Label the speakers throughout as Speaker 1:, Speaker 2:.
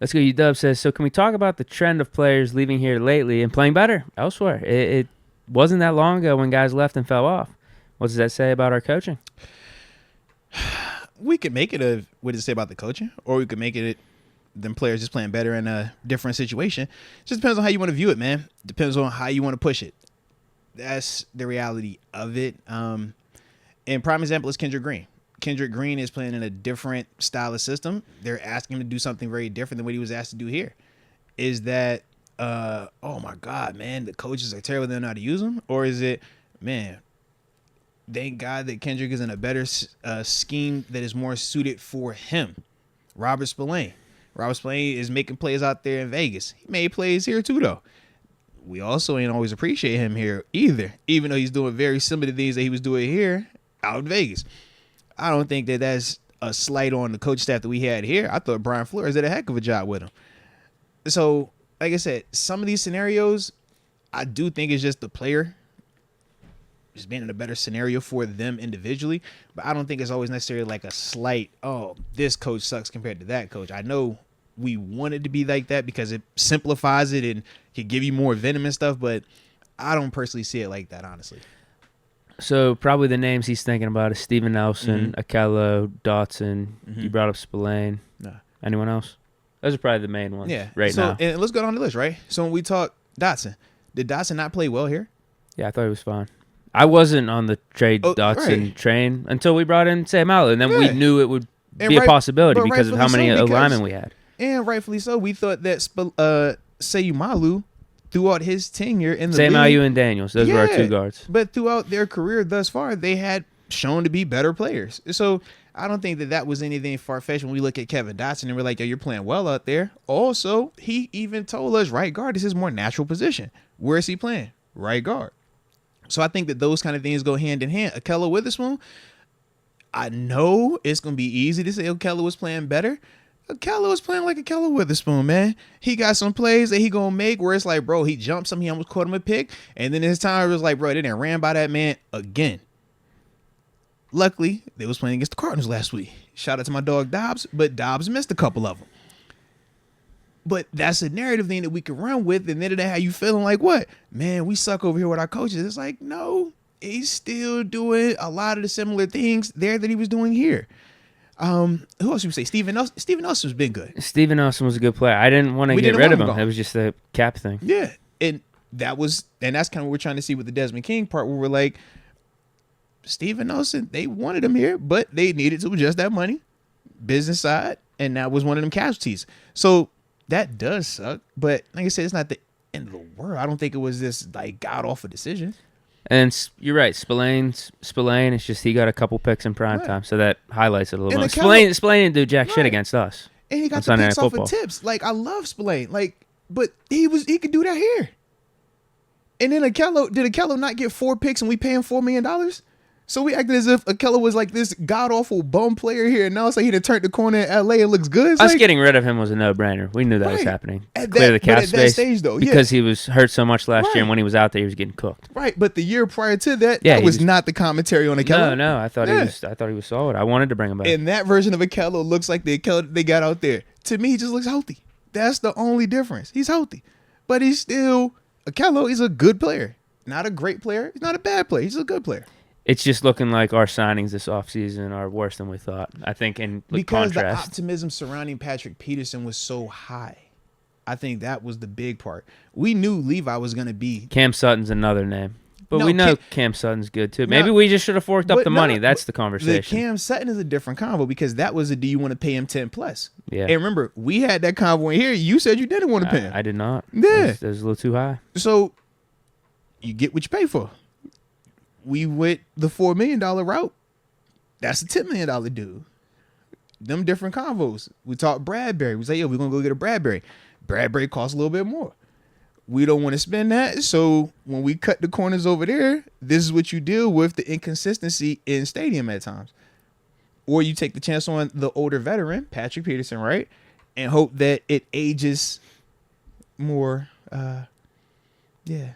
Speaker 1: Let's go. UW says, so can we talk about the trend of players leaving here lately and playing better elsewhere? It wasn't that long ago when guys left and fell off. What does that say about our coaching?
Speaker 2: We could make it a what does it say about the coaching, or we could make it them players just playing better in a different situation. It just depends on how you want to view it, man. Depends on how you want to push it. That's the reality of it. And prime example is Kendrick Green. Kendrick Green is playing in a different style of system. They're asking him to do something very different than what he was asked to do here. Is that, oh my God, man, the coaches are terrible. They don't know how to use them? Or is it, man, thank God that Kendrick is in a better scheme that is more suited for him. Robert Spillane. Robert Spillane is making plays out there in Vegas. He made plays here too, though. We also ain't always appreciate him here either, even though he's doing very similar things that he was doing here out in Vegas. I don't think that that's a slight on the coach staff that we had here. I thought Brian Flores did a heck of a job with him. So, like I said, some of these scenarios, I do think it's just the player just being in a better scenario for them individually. But I don't think it's always necessarily like a slight, oh, this coach sucks compared to that coach. I know we want it to be like that because it simplifies it and can give you more venom and stuff, but I don't personally see it like that, honestly.
Speaker 1: So probably the names he's thinking about is Steven Nelson, Akello, Dotson. You brought up Spillane.
Speaker 2: No.
Speaker 1: Anyone else? Those are probably the main ones right
Speaker 2: so,
Speaker 1: now.
Speaker 2: And let's go down the list, right? So when we talk Dotson, did Dotson not play well here?
Speaker 1: Yeah, I thought he was fine. I wasn't on the trade Dotson train until we brought in Sam Allen, and then we knew it would be a possibility because of how many linemen we had.
Speaker 2: And rightfully so. We thought that Sayumalu, throughout his tenure in the
Speaker 1: Sam
Speaker 2: league,
Speaker 1: Ayu and Daniels, those were our two guards.
Speaker 2: But throughout their career thus far, they had shown to be better players. So I don't think that that was anything far-fetched when we look at Kevin Dotson and we're like, yo, you're playing well out there. Also, he even told us right guard is his more natural position. Where is he playing? Right guard. So I think that those kind of things go hand in hand. Akello Witherspoon, I know it's going to be easy to say Akello was playing better. Akello was playing like Akello Witherspoon, man. He got some plays that he going to make where it's like, bro, he jumped some, he almost caught him a pick. And then his time it was like, bro, they didn't ran by that man again. Luckily, they was playing against the Cardinals last week. Shout out to my dog Dobbs, but Dobbs missed a couple of them. But that's a narrative thing that we can run with. And then today, how you feeling like what? Man, we suck over here with our coaches. It's like, no, he's still doing a lot of the similar things there that he was doing here. Who else would you say? Steven Nelson? Steven Nelson's been good.
Speaker 1: Steven Nelson was a good player. I didn't want to get rid of him. It was just a cap thing.
Speaker 2: Yeah. And that's kind of what we're trying to see with the Desmond King part where we're like, Steven Nelson, they wanted him here, but they needed to adjust that money, business side, and that was one of them casualties. So that does suck, but like I said, it's not the end of the world. I don't think it was this like god-awful decision.
Speaker 1: And you're right, Spillane, it's just he got a couple picks in prime time, so that highlights it a little more. Spillane didn't do jack shit against us.
Speaker 2: And he got the picks off of tips. Like, I love Spillane. Like, but he could do that here. And then did Akello not get 4 picks and we pay him $4 million? So we acted as if Akello was like this god-awful bum player here, and now it's like he done turned the corner in L.A. and looks good. It's
Speaker 1: us getting rid of him was a no-brainer. We knew that was happening. Clear the cap space
Speaker 2: stage, though,
Speaker 1: because he was hurt so much last year, and when he was out there, he was getting cooked.
Speaker 2: Right, but the year prior to that, that was not the commentary on Akello.
Speaker 1: No, I thought he was solid. I wanted to bring him back.
Speaker 2: And that version of Akello looks like the Akello they got out there. To me, he just looks healthy. That's the only difference. He's healthy, but he's still Akello. He's a good player, not a great player. He's not a bad player. He's a good player.
Speaker 1: It's just looking like our signings this offseason are worse than we thought. I think
Speaker 2: because the optimism surrounding Patrick Peterson was so high. I think that was the big part. We knew Levi was going to be.
Speaker 1: Cam Sutton's another name. But we know Cam Sutton's good too. Maybe we just should have forked up the money. That's the conversation.
Speaker 2: The Cam Sutton is a different convo because that was do you want to pay him 10 plus?
Speaker 1: Yeah.
Speaker 2: And remember, we had that convo in here. You said you didn't want to pay him.
Speaker 1: I did not.
Speaker 2: Yeah.
Speaker 1: It was a little too high.
Speaker 2: So you get what you pay for. We went the $4 million route. That's a $10 million dude. Them different convos. We talked Bradbury. We say, yo, we're going to go get a Bradbury. Bradbury costs a little bit more. We don't want to spend that. So when we cut the corners over there, this is what you deal with, the inconsistency in stadium at times. Or you take the chance on the older veteran, Patrick Peterson, right? And hope that it ages more, in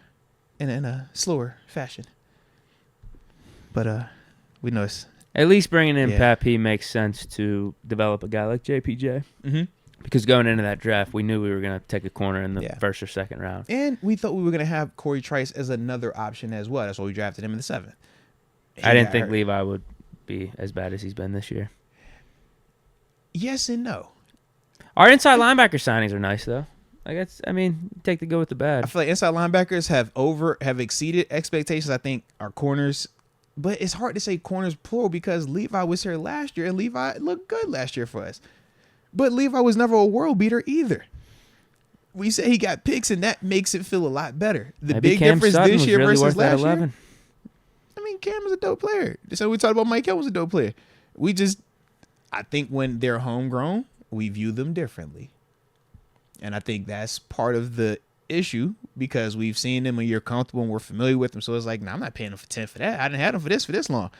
Speaker 2: a slower fashion. But we know it's
Speaker 1: at least bringing in Pat P makes sense to develop a guy like JPJ. Because going into that draft, we knew we were going to take a corner in the
Speaker 2: Yeah.
Speaker 1: first or second round.
Speaker 2: And we thought we were going to have Corey Trice as another option as well. That's why we drafted him in the 7th.
Speaker 1: I didn't think Levi would be as bad as he's been this year.
Speaker 2: Yes and no.
Speaker 1: Our inside linebacker signings are nice, though. Take the good with the bad.
Speaker 2: I feel like inside linebackers have exceeded expectations. I think our corners, but it's hard to say corners plural because Levi was here last year and Levi looked good last year for us. But Levi was never a world beater either. We say he got picks and that makes it feel a lot better. The
Speaker 1: Maybe
Speaker 2: big
Speaker 1: Cam
Speaker 2: difference
Speaker 1: Sutton
Speaker 2: this
Speaker 1: was
Speaker 2: year
Speaker 1: really
Speaker 2: versus
Speaker 1: worth that
Speaker 2: last
Speaker 1: 11.
Speaker 2: year. I mean, Cam is a dope player. So we talked about Mike Hill was a dope player. I think when they're homegrown, we view them differently. And I think that's part of the issue because we've seen them and you're comfortable and we're familiar with them. So it's like, no, I'm not paying him for 10 for that. I didn't have him for this long.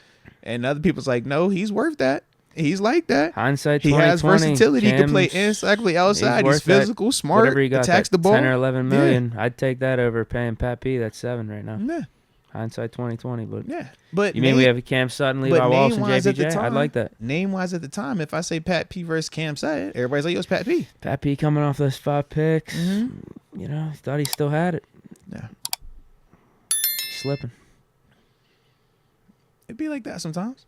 Speaker 2: And other people's like, no, he's worth that. He's like that.
Speaker 1: Hindsight
Speaker 2: He
Speaker 1: 2020.
Speaker 2: has versatility. He can play
Speaker 1: Cam's-
Speaker 2: inside, play outside. He's
Speaker 1: worth that.
Speaker 2: physical, smart,
Speaker 1: Whatever you got,
Speaker 2: attacks
Speaker 1: that
Speaker 2: the ball.
Speaker 1: 10 or 11 million. I'd take that over paying Pat P. That's 7 right now.
Speaker 2: Yeah.
Speaker 1: Hindsight 2020, but
Speaker 2: Yeah. But
Speaker 1: you mean we have Cam Sutton, Levi Wallace, and
Speaker 2: name-wise at the
Speaker 1: JBJ? I'd
Speaker 2: time-
Speaker 1: like that.
Speaker 2: Name-wise at the time, if I say Pat P versus Cam Sutton, everybody's like, yo, it's Pat P.
Speaker 1: Pat P coming off those 5 picks.
Speaker 2: Mhm.
Speaker 1: Thought he still had it.
Speaker 2: Yeah.
Speaker 1: Slipping.
Speaker 2: It'd be like that sometimes.